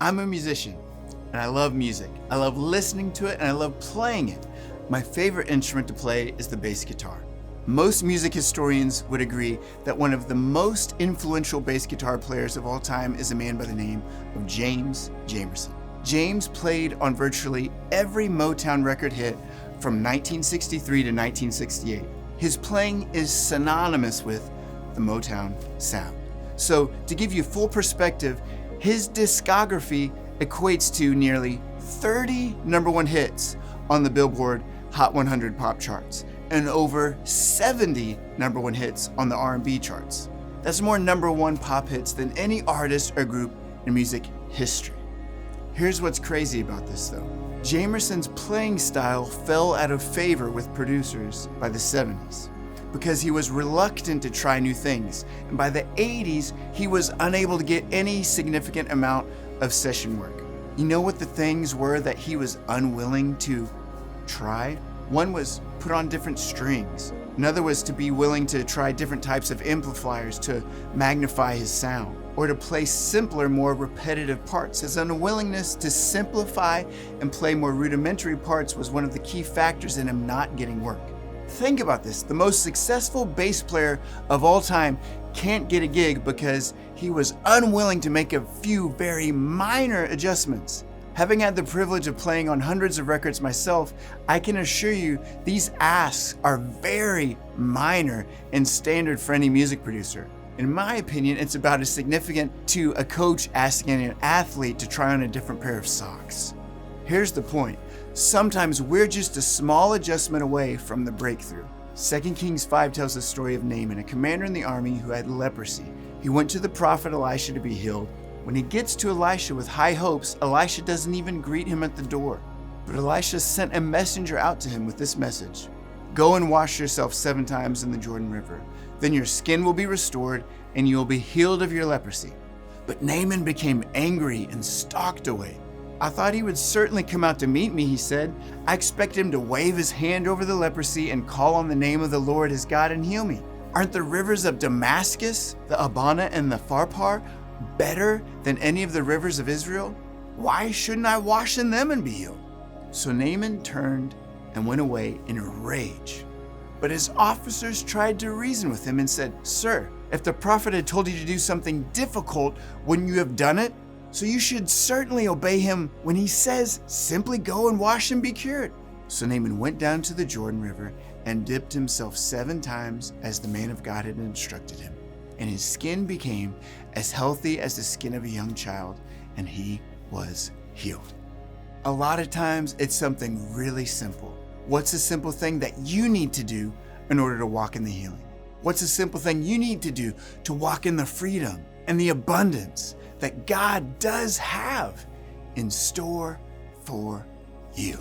I'm a musician, and I love music. I love listening to it, and I love playing it. My favorite instrument to play is the bass guitar. Most music historians would agree that one of the most influential bass guitar players of all time is a man by the name of James Jamerson. James played on virtually every Motown record hit from 1963 to 1968. His playing is synonymous with the Motown sound. So to give you full perspective, his discography equates to nearly 30 number one hits on the Billboard Hot 100 pop charts and over 70 number one hits on the R&B charts. That's more number one pop hits than any artist or group in music history. Here's what's crazy about this though. Jamerson's playing style fell out of favor with producers by the 70s because he was reluctant to try new things, and by the 80s he was unable to get any significant amount of session work. You know what the things were that he was unwilling to try? One was put on different strings. Another was to be willing to try different types of amplifiers to magnify his sound, or to play simpler, more repetitive parts. His unwillingness to simplify and play more rudimentary parts was one of the key factors in him not getting work. Think about this. The most successful bass player of all time can't get a gig because he was unwilling to make a few very minor adjustments. Having had the privilege of playing on hundreds of records myself, I can assure you these asks are very minor and standard for any music producer. In my opinion, it's about as significant to a coach asking an athlete to try on a different pair of socks. Here's the point. Sometimes we're just a small adjustment away from the breakthrough. 2 Kings 5 tells the story of Naaman, a commander in the army who had leprosy. He went to the prophet Elisha to be healed. When he gets to Elisha with high hopes, Elisha doesn't even greet him at the door. But Elisha sent a messenger out to him with this message: "Go and wash yourself 7 times in the Jordan River. Then your skin will be restored and you will be healed of your leprosy." But Naaman became angry and stalked away. "I thought he would certainly come out to meet me," he said. "I expected him to wave his hand over the leprosy and call on the name of the Lord his God and heal me. Aren't the rivers of Damascus, the Abana and the Pharpar, better than any of the rivers of Israel? Why shouldn't I wash in them and be healed?" So Naaman turned and went away in a rage. But his officers tried to reason with him and said, "Sir, if the prophet had told you to do something difficult, wouldn't you have done it? So you should certainly obey him when he says, simply go and wash and be cured." So Naaman went down to the Jordan River and dipped himself 7 times as the man of God had instructed him. And his skin became as healthy as the skin of a young child, and he was healed. A lot of times it's something really simple. What's a simple thing that you need to do in order to walk in the healing? What's a simple thing you need to do to walk in the freedom and the abundance that God does have in store for you?